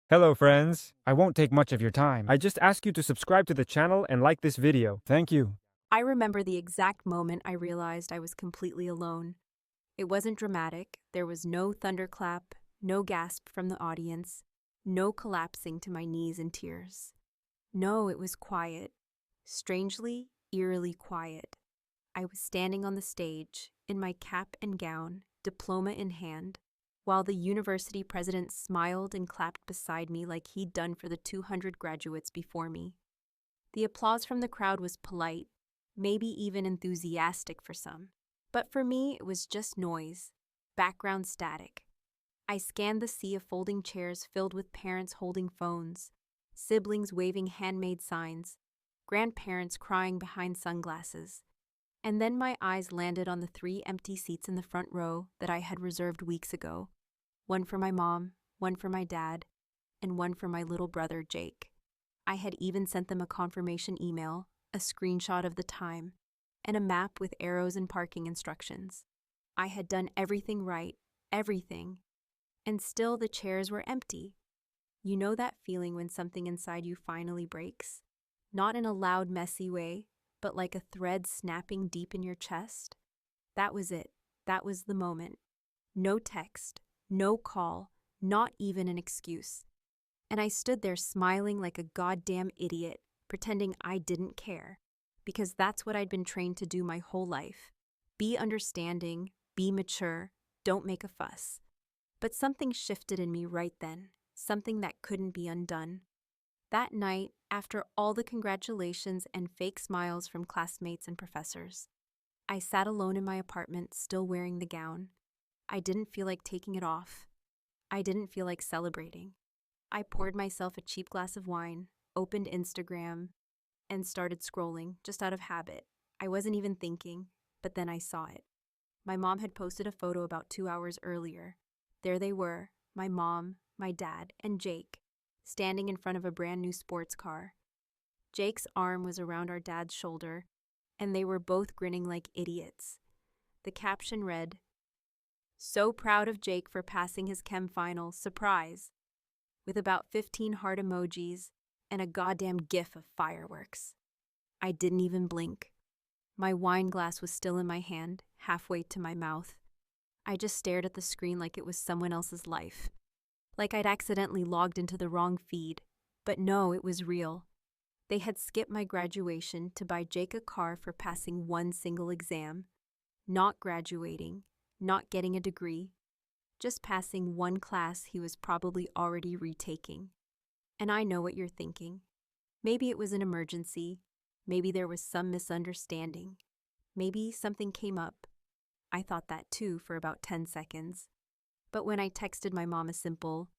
Hello friends, I won't take much of your time. I just ask you to subscribe to the channel and like this video. Thank you. I remember the exact moment I realized I was completely alone. It wasn't dramatic. There was no thunderclap, no gasp from the audience, no collapsing to my knees in tears. No, it was quiet. Strangely, eerily quiet. I was standing on the stage, in my cap and gown, diploma in hand, while the university president smiled and clapped beside me like he'd done for the 200 graduates before me. The applause from the crowd was polite, maybe even enthusiastic for some. But for me, it was just noise, background static. I scanned the sea of folding chairs filled with parents holding phones, siblings waving handmade signs, grandparents crying behind sunglasses. And then my eyes landed on the 3 empty seats in the front row that I had reserved weeks ago. One for my mom, one for my dad, and one for my little brother, Jake. I had even sent them a confirmation email, a screenshot of the time, and a map with arrows and parking instructions. I had done everything right, everything, and still the chairs were empty. You know that feeling when something inside you finally breaks? Not in a loud, messy way, but like a thread snapping deep in your chest? That was it. That was the moment. No text, no call, not even an excuse. And I stood there smiling like a goddamn idiot, pretending I didn't care, because that's what I'd been trained to do my whole life. Be understanding, be mature, don't make a fuss. But something shifted in me right then, something that couldn't be undone. That night, after all the congratulations and fake smiles from classmates and professors, I sat alone in my apartment, still wearing the gown. I didn't feel like taking it off. I didn't feel like celebrating. I poured myself a cheap glass of wine, opened Instagram, and started scrolling, just out of habit. I wasn't even thinking, but then I saw it. My mom had posted a photo about 2 hours earlier. There they were, my mom, my dad, and Jake, standing in front of a brand new sports car. Jake's arm was around our dad's shoulder, and they were both grinning like idiots. The caption read, "So proud of Jake for passing his chem final, surprise," with about 15 heart emojis and a goddamn gif of fireworks. I didn't even blink. My wine glass was still in my hand, halfway to my mouth. I just stared at the screen like it was someone else's life. Like I'd accidentally logged into the wrong feed. But no, it was real. They had skipped my graduation to buy Jake a car for passing one single exam, not graduating, not getting a degree, just passing one class he was probably already retaking. And I know what you're thinking. Maybe it was an emergency. Maybe there was some misunderstanding. Maybe something came up. I thought that too for about 10 seconds. But when I texted my mom a simple,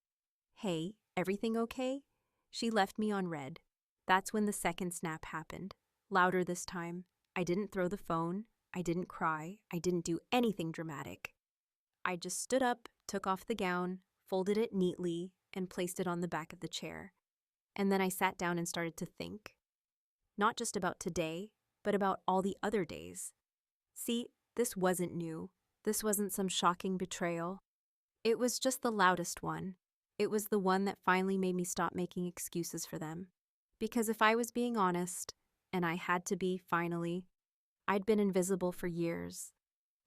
"Hey, everything okay?" she left me on red. That's when the second snap happened. Louder this time. I didn't throw the phone. I didn't cry. I didn't do anything dramatic. I just stood up, took off the gown, folded it neatly, and placed it on the back of the chair. And then I sat down and started to think. Not just about today, but about all the other days. See, this wasn't new. This wasn't some shocking betrayal. It was just the loudest one. It was the one that finally made me stop making excuses for them. Because if I was being honest, and I had to be finally, I'd been invisible for years.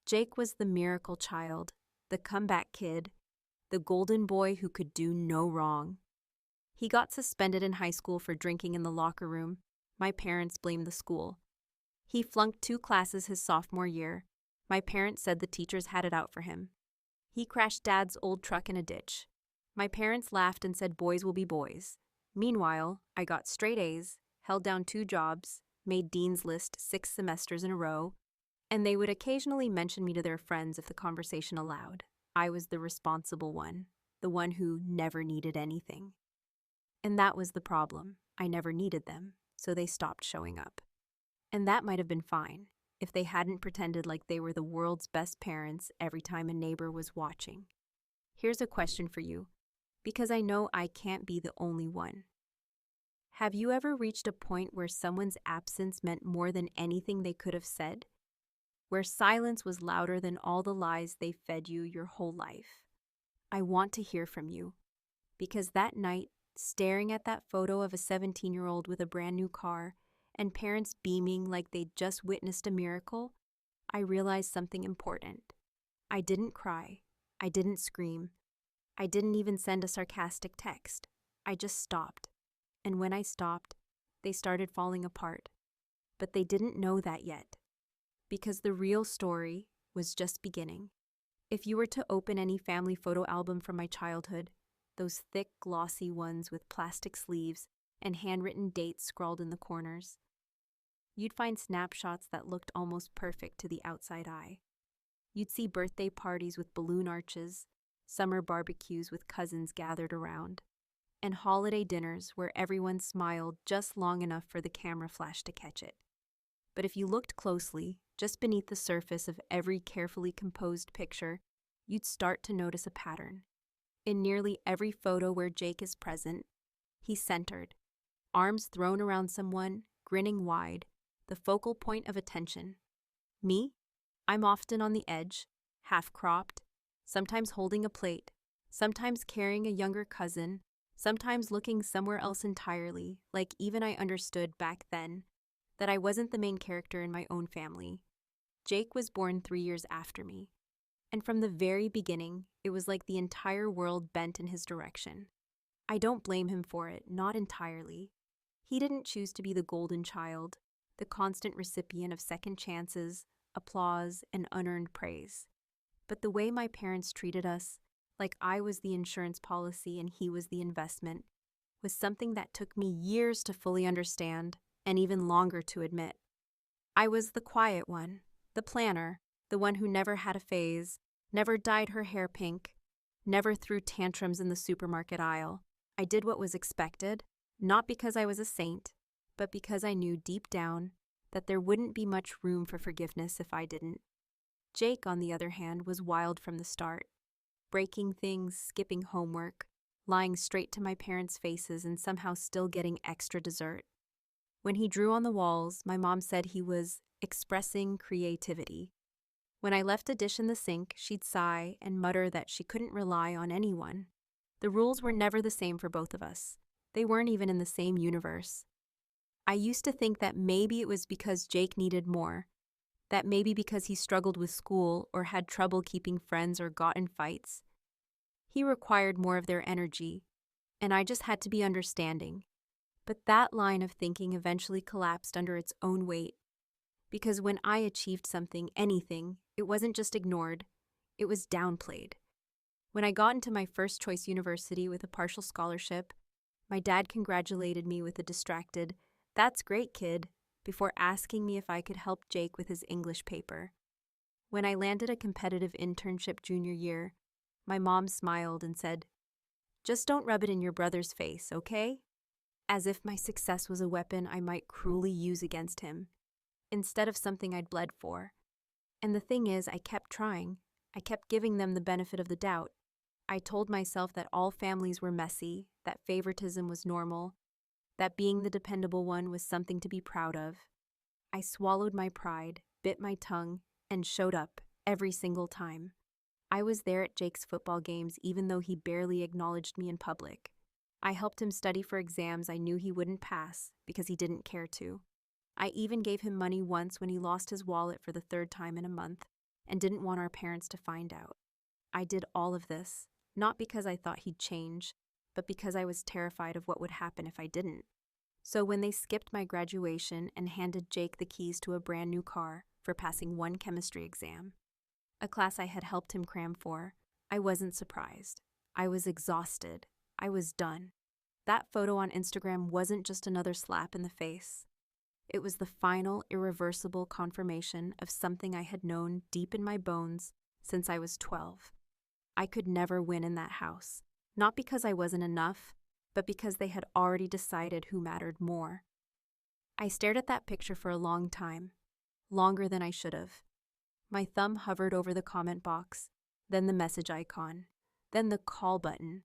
Jake was the miracle child, the comeback kid, the golden boy who could do no wrong. He got suspended in high school for drinking in the locker room. My parents blamed the school. He flunked 2 classes his sophomore year. My parents said the teachers had it out for him. He crashed Dad's old truck in a ditch. My parents laughed and said boys will be boys. Meanwhile, I got straight A's, held down 2 jobs, made Dean's List 6 semesters in a row, and they would occasionally mention me to their friends if the conversation allowed. I was the responsible one, the one who never needed anything. And that was the problem. I never needed them, so they stopped showing up. And that might have been fine if they hadn't pretended like they were the world's best parents every time a neighbor was watching. Here's a question for you, because I know I can't be the only one. Have you ever reached a point where someone's absence meant more than anything they could have said? Where silence was louder than all the lies they fed you your whole life? I want to hear from you, Because that night, staring at that photo of a 17-year-old with a brand new car and parents beaming like they'd just witnessed a miracle, I realized something important. I didn't cry. I didn't scream. I didn't even send a sarcastic text. I just stopped. And when I stopped, they started falling apart. But they didn't know that yet. Because the real story was just beginning. If you were to open any family photo album from my childhood, those thick, glossy ones with plastic sleeves and handwritten dates scrawled in the corners, you'd find snapshots that looked almost perfect to the outside eye. You'd see birthday parties with balloon arches, summer barbecues with cousins gathered around, and holiday dinners where everyone smiled just long enough for the camera flash to catch it. But if you looked closely, just beneath the surface of every carefully composed picture, you'd start to notice a pattern. In nearly every photo where Jake is present, he's centered, arms thrown around someone, grinning wide, the focal point of attention. Me? I'm often on the edge, half-cropped, sometimes holding a plate, sometimes carrying a younger cousin, sometimes looking somewhere else entirely, like even I understood back then that I wasn't the main character in my own family. Jake was born 3 years after me, and from the very beginning, it was like the entire world bent in his direction. I don't blame him for it, not entirely. He didn't choose to be the golden child, the constant recipient of second chances, applause, and unearned praise. But the way my parents treated us, like I was the insurance policy and he was the investment, was something that took me years to fully understand and even longer to admit. I was the quiet one, the planner, the one who never had a phase, never dyed her hair pink, never threw tantrums in the supermarket aisle. I did what was expected, not because I was a saint, but because I knew deep down that there wouldn't be much room for forgiveness if I didn't. Jake, on the other hand, was wild from the start, breaking things, skipping homework, lying straight to my parents' faces and somehow still getting extra dessert. When he drew on the walls, my mom said he was expressing creativity. When I left a dish in the sink, she'd sigh and mutter that she couldn't rely on anyone. The rules were never the same for both of us. They weren't even in the same universe. I used to think that maybe it was because Jake needed more, that maybe because he struggled with school or had trouble keeping friends or got in fights. He required more of their energy, and I just had to be understanding. But that line of thinking eventually collapsed under its own weight. Because when I achieved something, anything, it wasn't just ignored, it was downplayed. When I got into my first choice university with a partial scholarship, my dad congratulated me with a distracted, "That's great, kid," before asking me if I could help Jake with his English paper. When I landed a competitive internship junior year, my mom smiled and said, "Just don't rub it in your brother's face, okay?" As if my success was a weapon I might cruelly use against him, instead of something I'd bled for. And the thing is, I kept trying. I kept giving them the benefit of the doubt. I told myself that all families were messy, that favoritism was normal, that being the dependable one was something to be proud of. I swallowed my pride, bit my tongue, and showed up every single time. I was there at Jake's football games even though he barely acknowledged me in public. I helped him study for exams I knew he wouldn't pass because he didn't care to. I even gave him money once when he lost his wallet for the 3rd time in a month and didn't want our parents to find out. I did all of this, not because I thought he'd change, but because I was terrified of what would happen if I didn't. So when they skipped my graduation and handed Jake the keys to a brand new car for passing one chemistry exam, a class I had helped him cram for, I wasn't surprised. I was exhausted. I was done. That photo on Instagram wasn't just another slap in the face. It was the final, irreversible confirmation of something I had known deep in my bones since I was 12. I could never win in that house, not because I wasn't enough, but because they had already decided who mattered more. I stared at that picture for a long time, longer than I should have. My thumb hovered over the comment box, then the message icon, then the call button.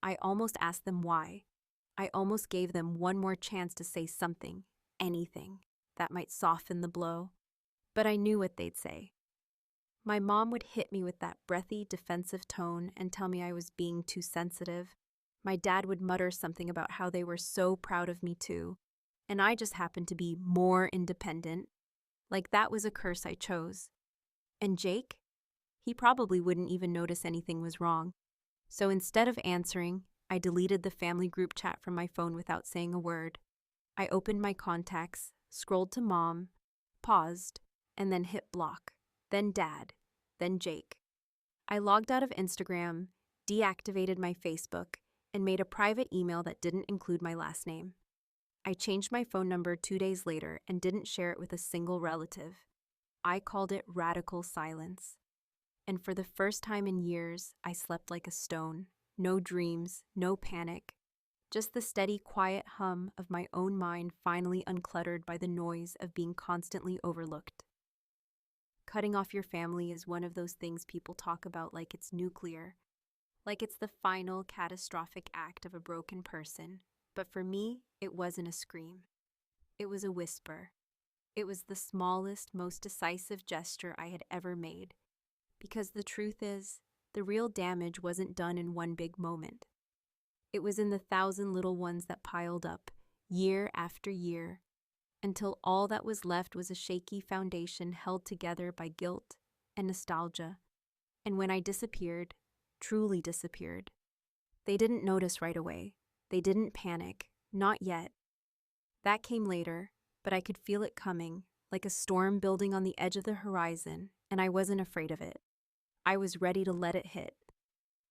I almost asked them why. I almost gave them one more chance to say something, anything, that might soften the blow. But I knew what they'd say. My mom would hit me with that breathy, defensive tone and tell me I was being too sensitive, My dad would mutter something about how they were so proud of me too, and I just happened to be more independent. Like that was a curse I chose. And Jake? He probably wouldn't even notice anything was wrong. So instead of answering, I deleted the family group chat from my phone without saying a word. I opened my contacts, scrolled to mom, paused, and then hit block. Then dad, then Jake. I logged out of Instagram, deactivated my Facebook, and made a private email that didn't include my last name. I changed my phone number 2 days later and didn't share it with a single relative. I called it radical silence. And for the first time in years, I slept like a stone. No dreams, no panic. Just the steady, quiet hum of my own mind finally uncluttered by the noise of being constantly overlooked. Cutting off your family is one of those things people talk about like it's nuclear, like it's the final catastrophic act of a broken person. But for me, it wasn't a scream. It was a whisper. It was the smallest, most decisive gesture I had ever made. Because the truth is, the real damage wasn't done in one big moment. It was in the 1,000 little ones that piled up, year after year, until all that was left was a shaky foundation held together by guilt and nostalgia. And when I disappeared, truly disappeared, they didn't notice right away. They didn't panic, not yet. That came later, but I could feel it coming, like a storm building on the edge of the horizon, and I wasn't afraid of it. I was ready to let it hit.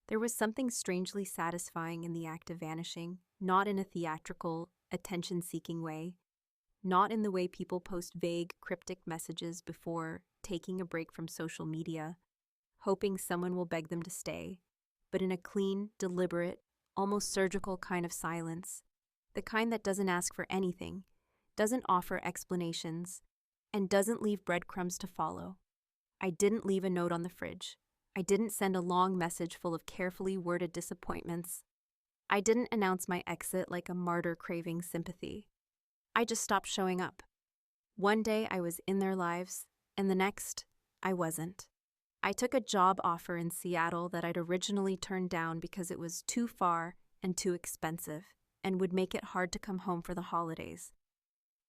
There was something strangely satisfying in the act of vanishing, not in a theatrical, attention-seeking way, not in the way people post vague, cryptic messages before taking a break from social media, hoping someone will beg them to stay, but in a clean, deliberate, almost surgical kind of silence, the kind that doesn't ask for anything, doesn't offer explanations, and doesn't leave breadcrumbs to follow. I didn't leave a note on the fridge. I didn't send a long message full of carefully worded disappointments. I didn't announce my exit like a martyr craving sympathy. I just stopped showing up. One day I was in their lives, and the next, I wasn't. I took a job offer in Seattle that I'd originally turned down because it was too far and too expensive, and would make it hard to come home for the holidays.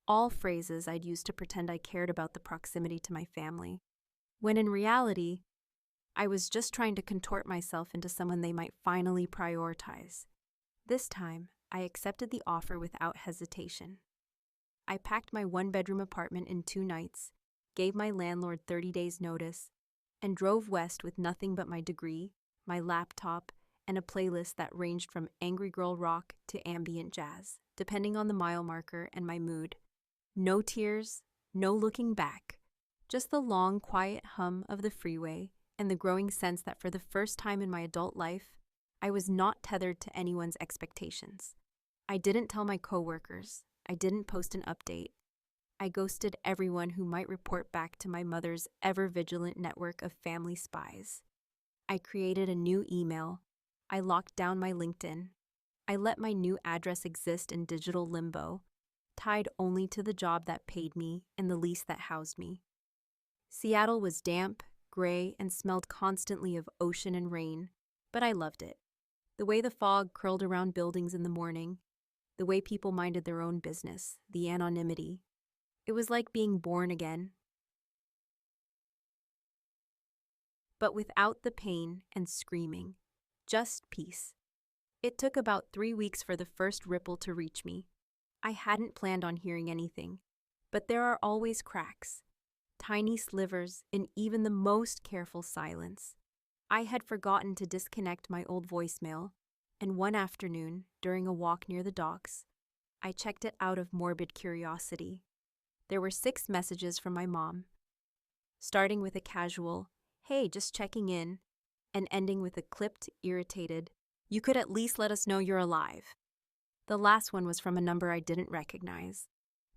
All phrases I'd used to pretend I cared about the proximity to my family, when in reality, I was just trying to contort myself into someone they might finally prioritize. This time, I accepted the offer without hesitation. I packed my one-bedroom apartment in 2 nights, gave my landlord 30 days' notice, and drove west with nothing but my degree, my laptop, and a playlist that ranged from angry girl rock to ambient jazz, depending on the mile marker and my mood. No tears, no looking back, just the long, quiet hum of the freeway and the growing sense that for the first time in my adult life, I was not tethered to anyone's expectations. I didn't tell my coworkers. I didn't post an update. I ghosted everyone who might report back to my mother's ever-vigilant network of family spies. I created a new email. I locked down my LinkedIn. I let my new address exist in digital limbo, tied only to the job that paid me and the lease that housed me. Seattle was damp, gray, and smelled constantly of ocean and rain, but I loved it. The way the fog curled around buildings in the morning, the way people minded their own business, the anonymity. It was like being born again. But without the pain and screaming, just peace. It took about 3 weeks for the first ripple to reach me. I hadn't planned on hearing anything, but there are always cracks, tiny slivers in even the most careful silence. I had forgotten to disconnect my old voicemail, and one afternoon, during a walk near the docks, I checked it out of morbid curiosity. There were 6 messages from my mom, starting with a casual, "Hey, just checking in," and ending with a clipped, irritated, "You could at least let us know you're alive." The last one was from a number I didn't recognize.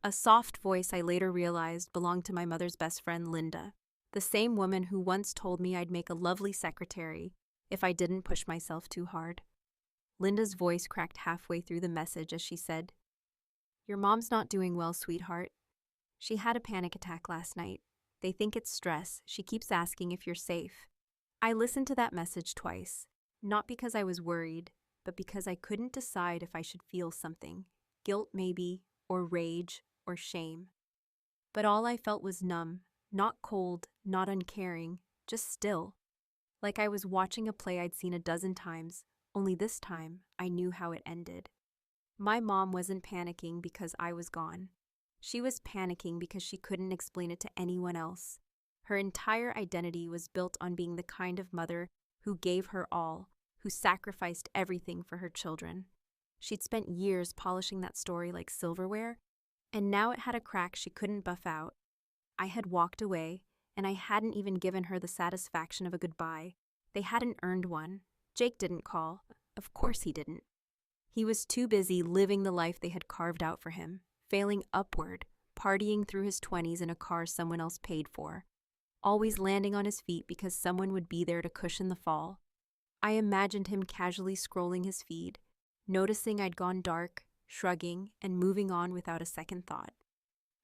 A soft voice I later realized belonged to my mother's best friend, Linda, the same woman who once told me I'd make a lovely secretary if I didn't push myself too hard. Linda's voice cracked halfway through the message as she said, "Your mom's not doing well, sweetheart. She had a panic attack last night. They think it's stress. She keeps asking if you're safe." I listened to that message twice, not because I was worried, but because I couldn't decide if I should feel something. Guilt, maybe, or rage, or shame. But all I felt was numb, not cold, not uncaring, just still. Like I was watching a play I'd seen a dozen times, only this time I knew how it ended. My mom wasn't panicking because I was gone. She was panicking because she couldn't explain it to anyone else. Her entire identity was built on being the kind of mother who gave her all, who sacrificed everything for her children. She'd spent years polishing that story like silverware, and now it had a crack she couldn't buff out. I had walked away, and I hadn't even given her the satisfaction of a goodbye. They hadn't earned one. Jake didn't call. Of course he didn't. He was too busy living the life they had carved out for him, failing upward, partying through his 20s in a car someone else paid for, always landing on his feet because someone would be there to cushion the fall. I imagined him casually scrolling his feed, noticing I'd gone dark, shrugging, and moving on without a second thought.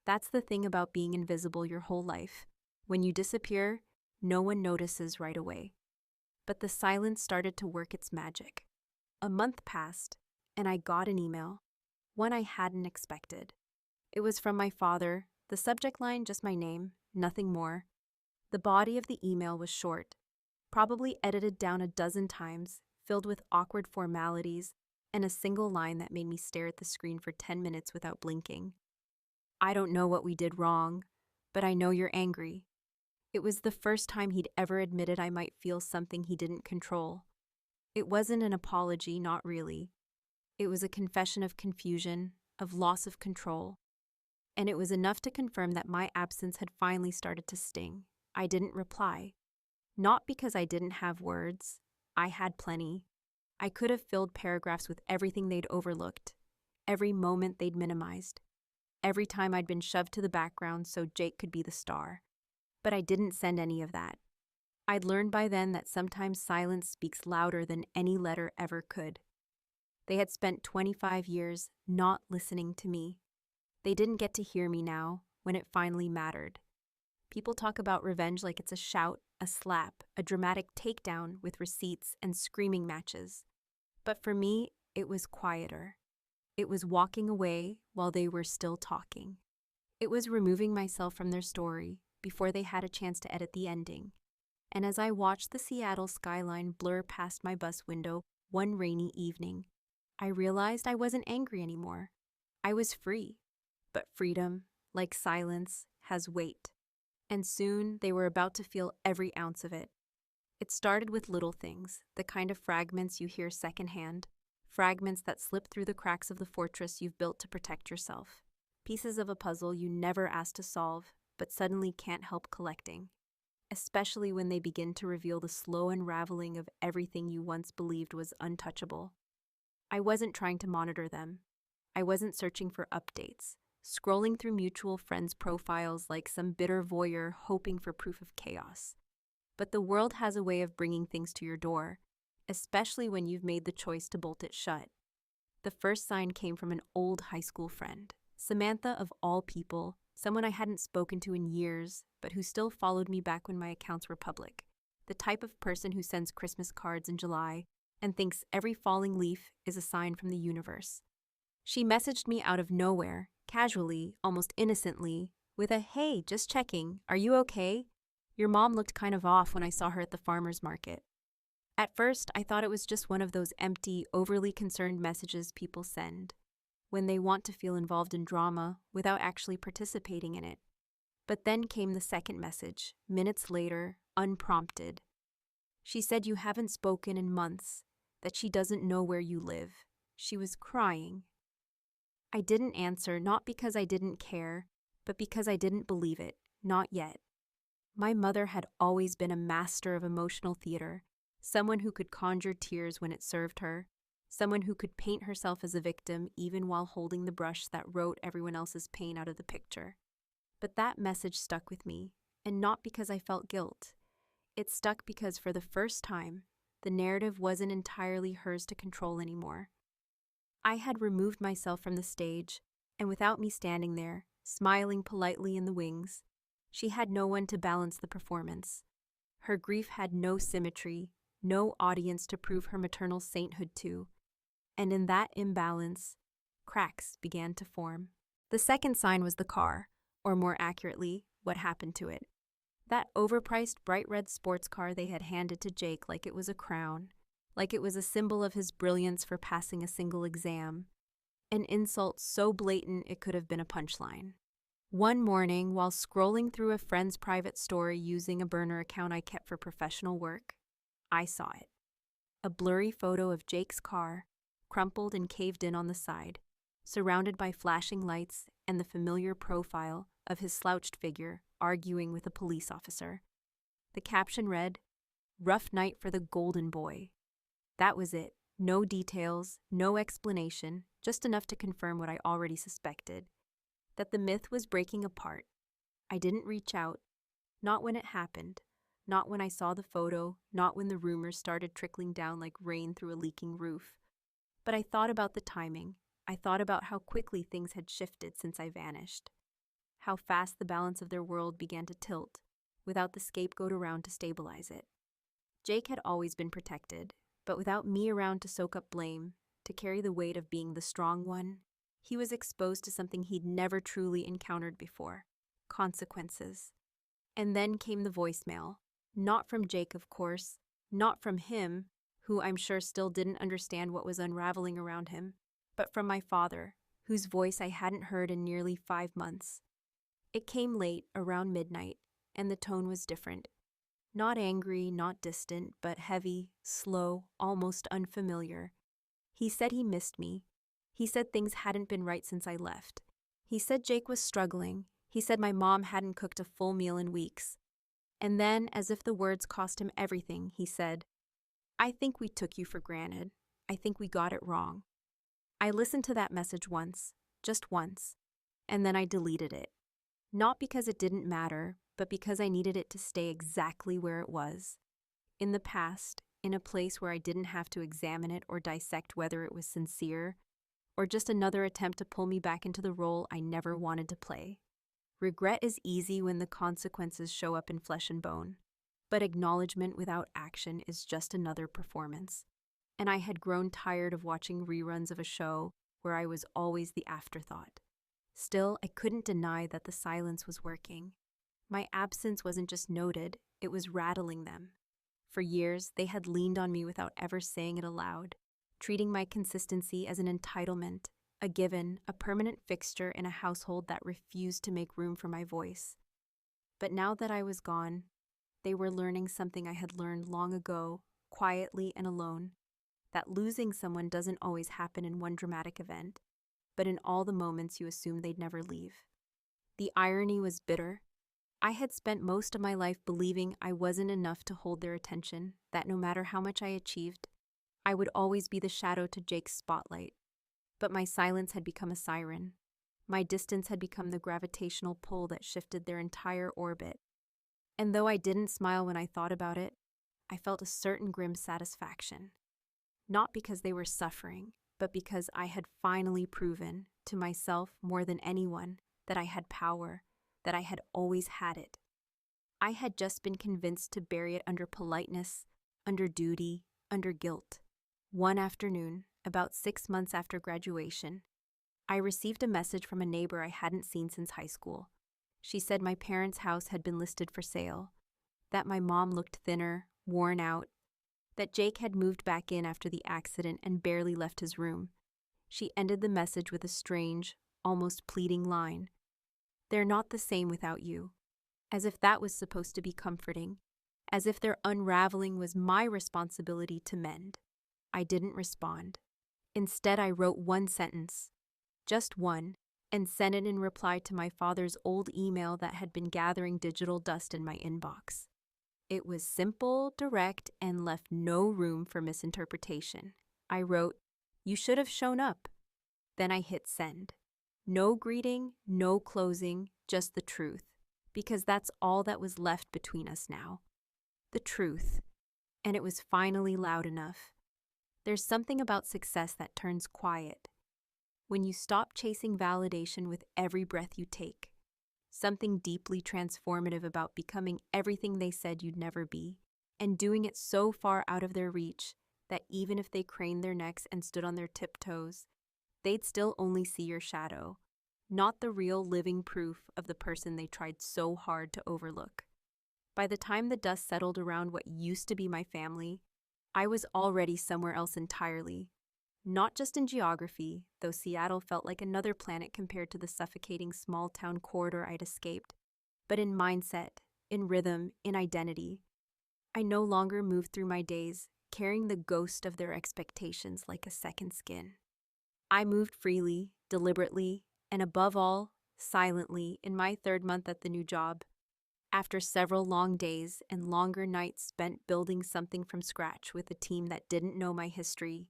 That's the thing about being invisible your whole life. When you disappear, no one notices right away. But the silence started to work its magic. A month passed, and I got an email, one I hadn't expected. It was from my father, the subject line just my name, nothing more. The body of the email was short, probably edited down a dozen times, filled with awkward formalities, and a single line that made me stare at the screen for 10 minutes without blinking. I don't know what we did wrong, but I know you're angry. It was the first time he'd ever admitted I might feel something he didn't control. It wasn't an apology, not really. It was a confession of confusion, of loss of control. And it was enough to confirm that my absence had finally started to sting. I didn't reply. Not because I didn't have words. I had plenty. I could have filled paragraphs with everything they'd overlooked, every moment they'd minimized, every time I'd been shoved to the background so Jake could be the star. But I didn't send any of that. I'd learned by then that sometimes silence speaks louder than any letter ever could. They had spent 25 years not listening to me. They didn't get to hear me now, when it finally mattered. People talk about revenge like it's a shout, a slap, a dramatic takedown with receipts and screaming matches. But for me, it was quieter. It was walking away while they were still talking. It was removing myself from their story before they had a chance to edit the ending. And as I watched the Seattle skyline blur past my bus window one rainy evening, I realized I wasn't angry anymore. I was free. But freedom, like silence, has weight. And soon they were about to feel every ounce of it. It started with little things, the kind of fragments you hear secondhand, fragments that slip through the cracks of the fortress you've built to protect yourself, pieces of a puzzle you never asked to solve, but suddenly can't help collecting, especially when they begin to reveal the slow unraveling of everything you once believed was untouchable. I wasn't trying to monitor them. I wasn't searching for updates, scrolling through mutual friends' profiles like some bitter voyeur hoping for proof of chaos. But the world has a way of bringing things to your door, especially when you've made the choice to bolt it shut. The first sign came from an old high school friend, Samantha of all people, someone I hadn't spoken to in years, but who still followed me back when my accounts were public. The type of person who sends Christmas cards in July and thinks every falling leaf is a sign from the universe. She messaged me out of nowhere, casually, almost innocently, with a, "Hey, just checking, are you okay? Your mom looked kind of off when I saw her at the farmer's market." At first, I thought it was just one of those empty, overly concerned messages people send when they want to feel involved in drama without actually participating in it. But then came the second message, minutes later, unprompted. She said you haven't spoken in months, that she doesn't know where you live. She was crying. I didn't answer, not because I didn't care, but because I didn't believe it, not yet. My mother had always been a master of emotional theater, someone who could conjure tears when it served her, someone who could paint herself as a victim even while holding the brush that wrote everyone else's pain out of the picture. But that message stuck with me, and not because I felt guilt. It stuck because for the first time, the narrative wasn't entirely hers to control anymore. I had removed myself from the stage, and without me standing there, smiling politely in the wings, she had no one to balance the performance. Her grief had no symmetry, no audience to prove her maternal sainthood to, And in that imbalance, cracks began to form. The second sign was the car, or more accurately, what happened to it. That overpriced bright red sports car they had handed to Jake like it was a crown, like it was a symbol of his brilliance for passing a single exam. An insult so blatant it could have been a punchline. One morning, while scrolling through a friend's private story using a burner account I kept for professional work, I saw it. A blurry photo of Jake's car, crumpled and caved in on the side, surrounded by flashing lights and the familiar profile of his slouched figure arguing with a police officer. The caption read, "Rough night for the golden boy." That was it. No details, no explanation, just enough to confirm what I already suspected, that the myth was breaking apart. I didn't reach out, not when it happened, not when I saw the photo, not when the rumors started trickling down like rain through a leaking roof. But I thought about the timing. I thought about how quickly things had shifted since I vanished, how fast the balance of their world began to tilt, without the scapegoat around to stabilize it. Jake had always been protected, but without me around to soak up blame, to carry the weight of being the strong one, he was exposed to something he'd never truly encountered before: consequences. And then came the voicemail. Not from Jake, of course, not from him, who I'm sure still didn't understand what was unraveling around him, but from my father, whose voice I hadn't heard in nearly 5 months. It came late, around midnight, and the tone was different. Not angry, not distant, but heavy, slow, almost unfamiliar. He said he missed me. He said things hadn't been right since I left. He said Jake was struggling. He said my mom hadn't cooked a full meal in weeks. And then, as if the words cost him everything, he said, "I think we took you for granted. I think we got it wrong." I listened to that message once, just once, and then I deleted it. Not because it didn't matter, but because I needed it to stay exactly where it was. In the past, in a place where I didn't have to examine it or dissect whether it was sincere, or just another attempt to pull me back into the role I never wanted to play. Regret is easy when the consequences show up in flesh and bone, but acknowledgement without action is just another performance. And I had grown tired of watching reruns of a show where I was always the afterthought. Still, I couldn't deny that the silence was working. My absence wasn't just noted, it was rattling them. For years, they had leaned on me without ever saying it aloud, treating my consistency as an entitlement, a given, a permanent fixture in a household that refused to make room for my voice. But now that I was gone, they were learning something I had learned long ago, quietly and alone, that losing someone doesn't always happen in one dramatic event, but in all the moments you assume they'd never leave. The irony was bitter. I had spent most of my life believing I wasn't enough to hold their attention, that no matter how much I achieved, I would always be the shadow to Jake's spotlight. But my silence had become a siren. My distance had become the gravitational pull that shifted their entire orbit. And though I didn't smile when I thought about it, I felt a certain grim satisfaction. Not because they were suffering, but because I had finally proven, to myself more than anyone, that I had power, that I had always had it. I had just been convinced to bury it under politeness, under duty, under guilt. One afternoon, about 6 months after graduation, I received a message from a neighbor I hadn't seen since high school. She said my parents' house had been listed for sale, that my mom looked thinner, worn out, that Jake had moved back in after the accident and barely left his room. She ended the message with a strange, almost pleading line: "They're not the same without you." As if that was supposed to be comforting, as if their unraveling was my responsibility to mend. I didn't respond. Instead, I wrote one sentence, just one, and sent it in reply to my father's old email that had been gathering digital dust in my inbox. It was simple, direct, and left no room for misinterpretation. I wrote, "You should have shown up." Then I hit send. No greeting, no closing, just the truth, because that's all that was left between us now. The truth. And it was finally loud enough. There's something about success that turns quiet. When you stop chasing validation with every breath you take. Something deeply transformative about becoming everything they said you'd never be, and doing it so far out of their reach that even if they craned their necks and stood on their tiptoes, they'd still only see your shadow, not the real living proof of the person they tried so hard to overlook. By the time the dust settled around what used to be my family, I was already somewhere else entirely. Not just in geography, though Seattle felt like another planet compared to the suffocating small-town corridor I'd escaped, but in mindset, in rhythm, in identity. I no longer moved through my days carrying the ghost of their expectations like a second skin. I moved freely, deliberately, and above all, silently in my 3rd month at the new job. After several long days and longer nights spent building something from scratch with a team that didn't know my history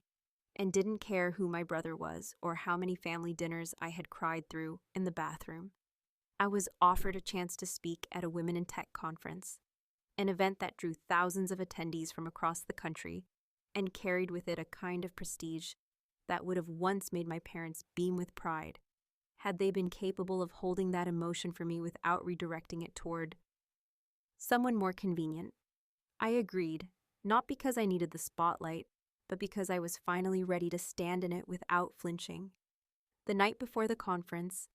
and didn't care who my brother was or how many family dinners I had cried through in the bathroom, I was offered a chance to speak at a Women in Tech conference, an event that drew thousands of attendees from across the country and carried with it a kind of prestige that would have once made my parents beam with pride had they been capable of holding that emotion for me without redirecting it toward someone more convenient. I agreed, not because I needed the spotlight, but because I was finally ready to stand in it without flinching. The night before the conference,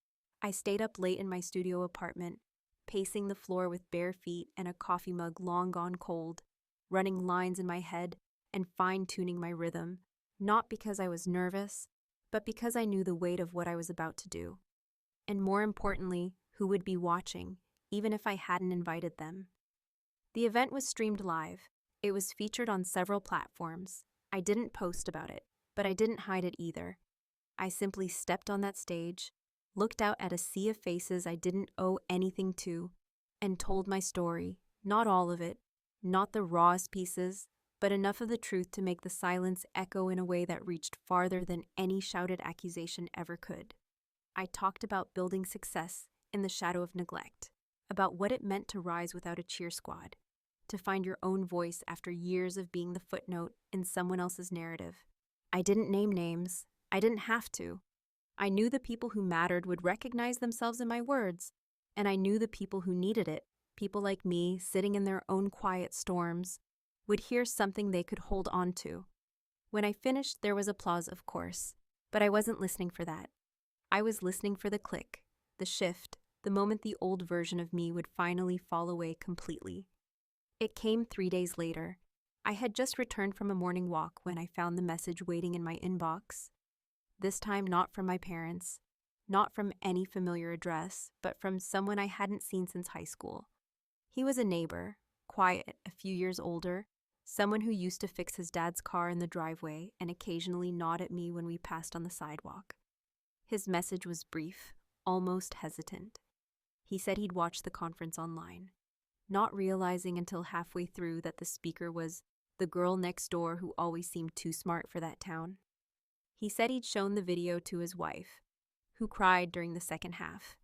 I stayed up late in my studio apartment, pacing the floor with bare feet and a coffee mug long gone cold, running lines in my head and fine-tuning my rhythm, not because I was nervous, but because I knew the weight of what I was about to do. And more importantly, who would be watching, even if I hadn't invited them. The event was streamed live. It was featured on several platforms. I didn't post about it, but I didn't hide it either. I simply stepped on that stage, looked out at a sea of faces I didn't owe anything to, and told my story, not all of it, not the rawest pieces, but enough of the truth to make the silence echo in a way that reached farther than any shouted accusation ever could. I talked about building success in the shadow of neglect, about what it meant to rise without a cheer squad, to find your own voice after years of being the footnote in someone else's narrative. I didn't name names. I didn't have to. I knew the people who mattered would recognize themselves in my words, and I knew the people who needed it, people like me sitting in their own quiet storms, would hear something they could hold on to. When I finished, there was applause, of course, but I wasn't listening for that. I was listening for the click, the shift, the moment the old version of me would finally fall away completely. It came 3 days later. I had just returned from a morning walk when I found the message waiting in my inbox. This time not from my parents, not from any familiar address, but from someone I hadn't seen since high school. He was a neighbor, quiet, a few years older, someone who used to fix his dad's car in the driveway and occasionally nod at me when we passed on the sidewalk. His message was brief, almost hesitant. He said he'd watched the conference online, not realizing until halfway through that the speaker was the girl next door who always seemed too smart for that town. He said he'd shown the video to his wife, who cried during the second half.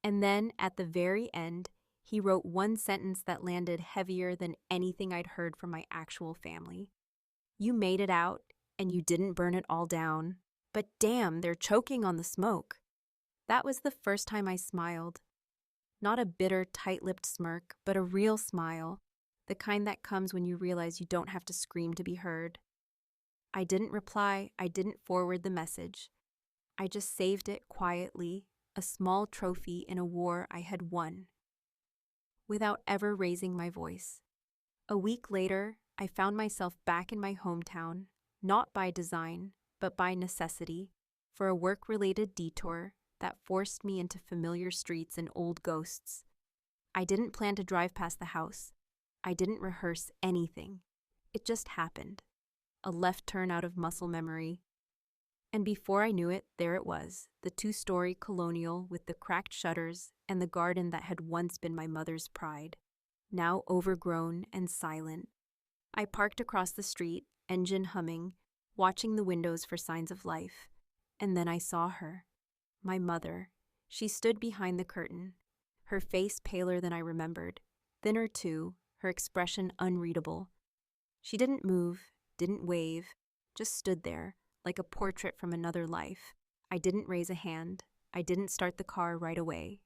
And then, at the very end, he wrote one sentence that landed heavier than anything I'd heard from my actual family. "You made it out, and you didn't burn it all down. But damn, they're choking on the smoke." That was the first time I smiled. Not a bitter, tight-lipped smirk, but a real smile, the kind that comes when you realize you don't have to scream to be heard. I didn't reply, I didn't forward the message. I just saved it quietly, a small trophy in a war I had won, without ever raising my voice. A week later, I found myself back in my hometown, not by design, but by necessity, for a work-related detour that forced me into familiar streets and old ghosts. I didn't plan to drive past the house. I didn't rehearse anything. It just happened. A left turn out of muscle memory. And before I knew it, there it was, the 2-story colonial with the cracked shutters and the garden that had once been my mother's pride, now overgrown and silent. I parked across the street, engine humming, watching the windows for signs of life, and then I saw her. My mother. She stood behind the curtain, her face paler than I remembered, thinner too, her expression unreadable. She didn't move, didn't wave, just stood there, like a portrait from another life. I didn't raise a hand. I didn't start the car right away.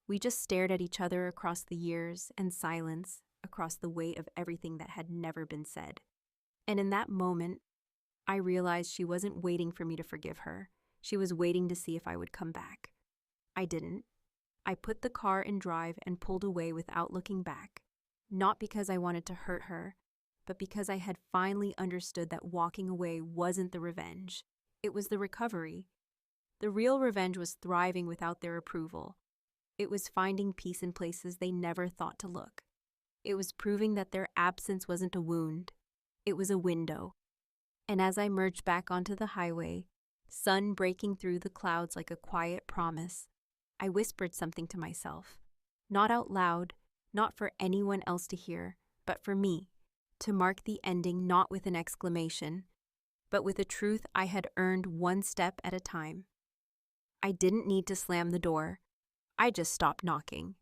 We just stared at each other across the years and silence, across the weight of everything that had never been said. And in that moment, I realized she wasn't waiting for me to forgive her. She was waiting to see if I would come back. I didn't. I put the car in drive and pulled away without looking back. Not because I wanted to hurt her, but because I had finally understood that walking away wasn't the revenge. It was the recovery. The real revenge was thriving without their approval. It was finding peace in places they never thought to look. It was proving that their absence wasn't a wound. It was a window. And as I merged back onto the highway, sun breaking through the clouds like a quiet promise, I whispered something to myself. Not out loud, not for anyone else to hear, but for me, to mark the ending not with an exclamation, but with a truth I had earned one step at a time. I didn't need to slam the door. I just stopped knocking.